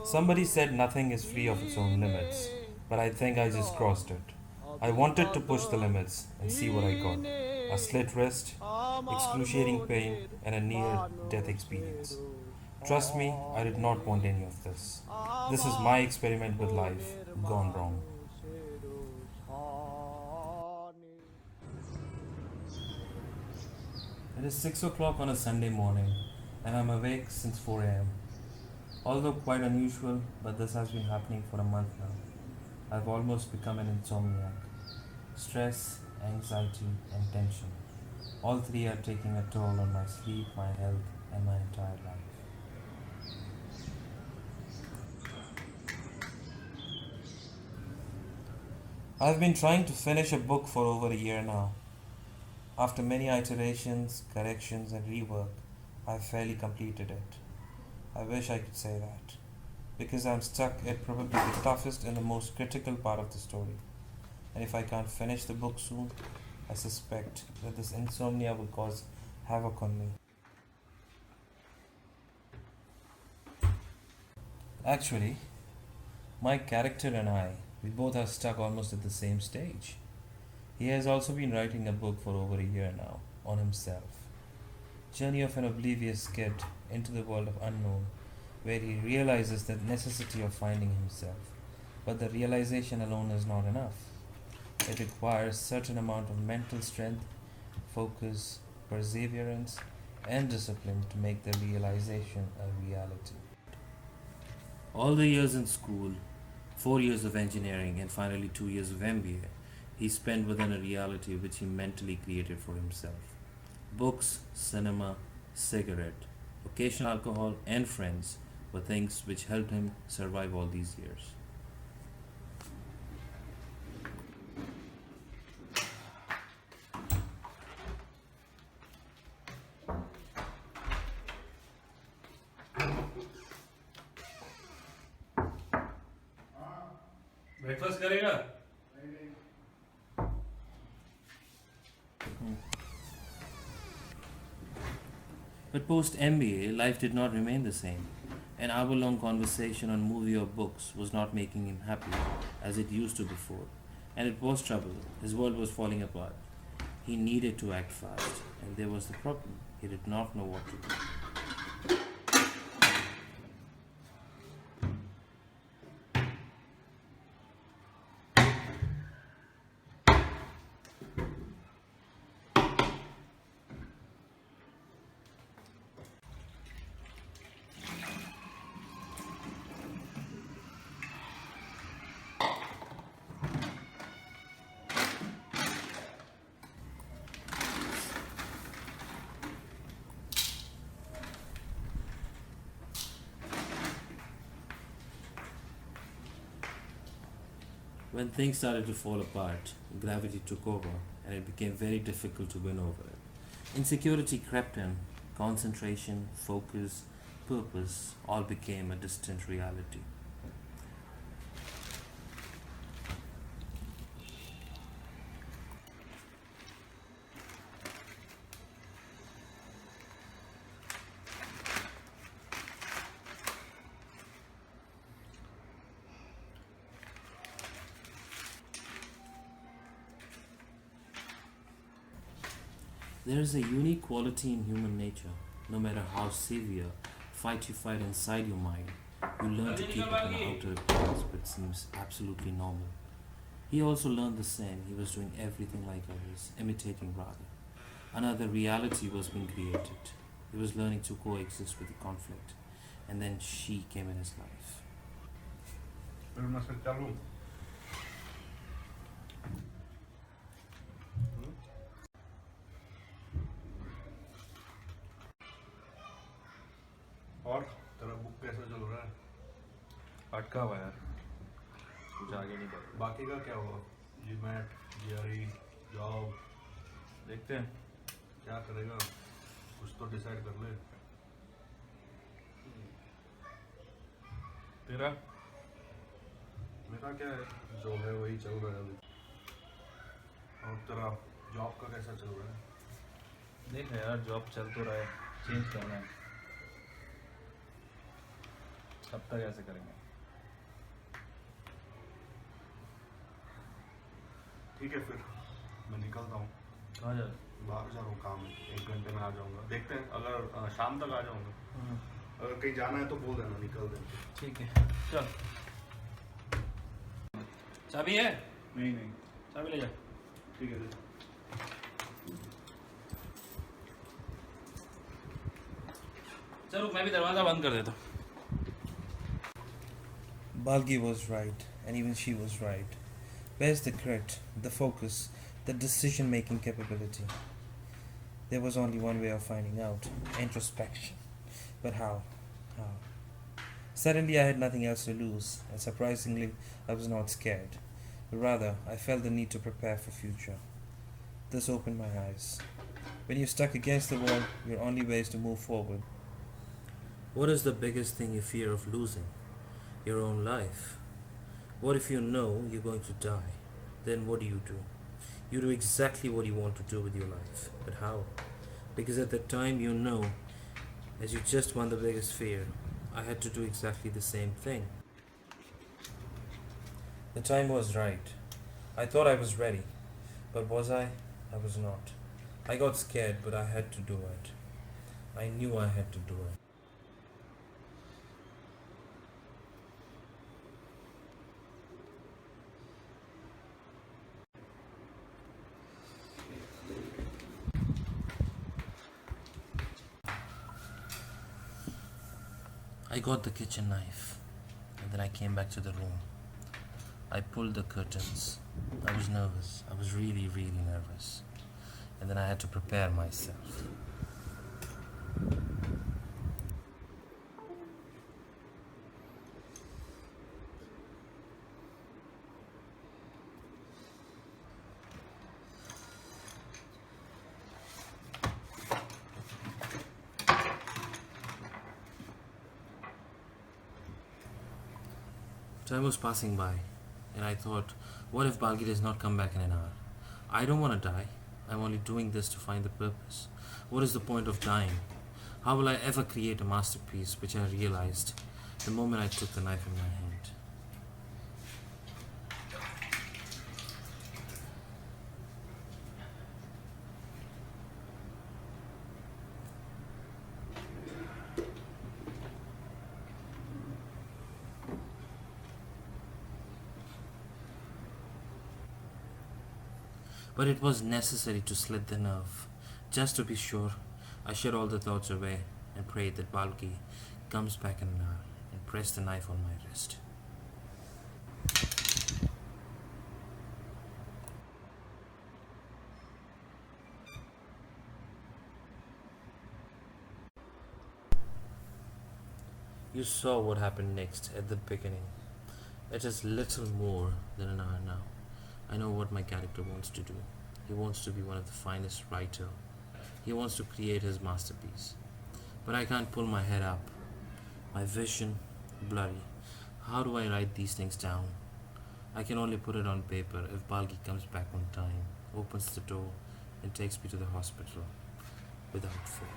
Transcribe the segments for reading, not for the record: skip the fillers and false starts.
Somebody said nothing is free of its own limits, but I think I just crossed it. I wanted to push the limits and see what I got: a slit wrist, excruciating pain, and a near death experience. Trust me, I did not want any of this. This is my experiment with life gone wrong. It is 6 o'clock on a Sunday morning, and I'm awake since 4 am. Although quite unusual, but this has been happening for a month now. I've almost become an insomniac. Stress, anxiety, and tension. All three are taking a toll on my sleep, my health, and my entire life. I've been trying to finish a book for over a year now. After many iterations, corrections, and rework, I've fairly completed it. I wish I could say that, because I'm stuck at probably the toughest and the most critical part of the story. And if I can't finish the book soon, I suspect that this insomnia will cause havoc on me. Actually, my character and I, we both are stuck almost at the same stage. He has also been writing a book for over a year now on himself. Journey of an oblivious kid into the world of unknown, where he realizes the necessity of finding himself. But the realization alone is not enough. It requires certain amount of mental strength, focus, perseverance, and discipline to make the realization a reality. All the years in school, 4 years of engineering, and finally 2 years of MBA, he spent within a reality which he mentally created for himself. Books, cinema, cigarette, occasional alcohol, and friends were things which helped him survive all these years. Breakfast करेगा? But post MBA, life did not remain the same. An hour long conversation on movie or books was not making him happy as it used to before. And it was trouble. His world was falling apart. He needed to act fast. And there was the problem. He did not know what to do. When things started to fall apart, gravity took over and it became very difficult to win over it. Insecurity crept in, concentration, focus, purpose all became a distant reality. There is a unique quality in human nature. No matter how severe fight you fight inside your mind, you learn to keep up an outer appearance which seems absolutely normal. He also learned the same. He was doing everything like others, imitating rather. Another reality was being created. He was learning to coexist with the conflict. And then she came in his life. Pero no aceptarlo. और तेरा book कैसा चल रहा है? अटका हुआ यार, कुछ आगे नहीं बढ़ रहा। बाकी का क्या हुआ? जीमैट, जीआरई, जॉब, देखते हैं। क्या करेगा? कुछ तो डिसाइड कर ले। तेरा मेरा क्या है, जो है वही चल रहा है अभी। और तेरा जॉब का कैसा चल रहा है? देख यार, जॉब चल तो रहा है, चेंज करना है। कब तक ऐसे करेंगे? ठीक है फिर मैं निकलता हूँ, कहाँ जा रहे? बाहर जा रहा हूँ, काम है, 1 घंटे में आ जाऊँगा। देखते हैं, अगर शाम तक आ जाऊँगा। हो? अगर कहीं जाना है तो बोल देना, निकल देंगे। ठीक है, चल। चाबी है? नहीं नहीं, चाबी ले जा। ठीक है। चलो मैं भी दरवाजा बंद कर देता हूँ। Balgi was right, and even she was right. Where's the grit, the focus, the decision making capability? There was only one way of finding out: introspection. But how? How? Suddenly, I had nothing else to lose, and surprisingly, I was not scared. Rather, I felt the need to prepare for future. This opened my eyes. When you're stuck against the wall, your only way is to move forward. What is the biggest thing you fear of losing? Your own life. What if you know you're going to die? Then what do? You do exactly what you want to do with your life. But how? Because at that time you know, as you just won the biggest fear, I had to do exactly the same thing. The time was right. I thought I was ready. But was I? I was not. I got scared, but I had to do it. I knew I had to do it. I got the kitchen knife, and then I came back to the room. I pulled the curtains. I was nervous. I was really, really nervous. And then I had to prepare myself. Time was passing by, and I thought, what if Balgi does not come back in an hour? I don't want to die. I'm only doing this to find the purpose. What is the point of dying? How will I ever create a masterpiece, which I realized the moment I took the knife in my hand? But it was necessary to slit the nerve. Just to be sure, I shut all the thoughts away and prayed that Balki comes back in an hour and pressed the knife on my wrist. You saw what happened next at the beginning. It is little more than an hour now. I know what my character wants to do. He wants to be one of the finest writer. He wants to create his masterpiece. But I can't pull my head up. My vision blurry. How do I write these things down? I can only put it on paper if Balgi comes back on time, opens the door, and takes me to the hospital without fail.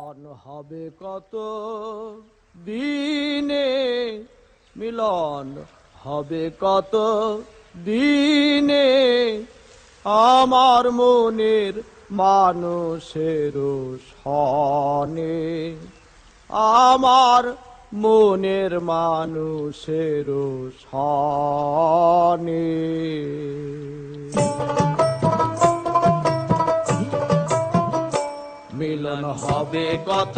মিলন হবে কত দিনে, মিলন হবে কত দিনে, আমার মনের মানুষের সনে, আমার মনের মানুষের সনে। মিলন হবে কত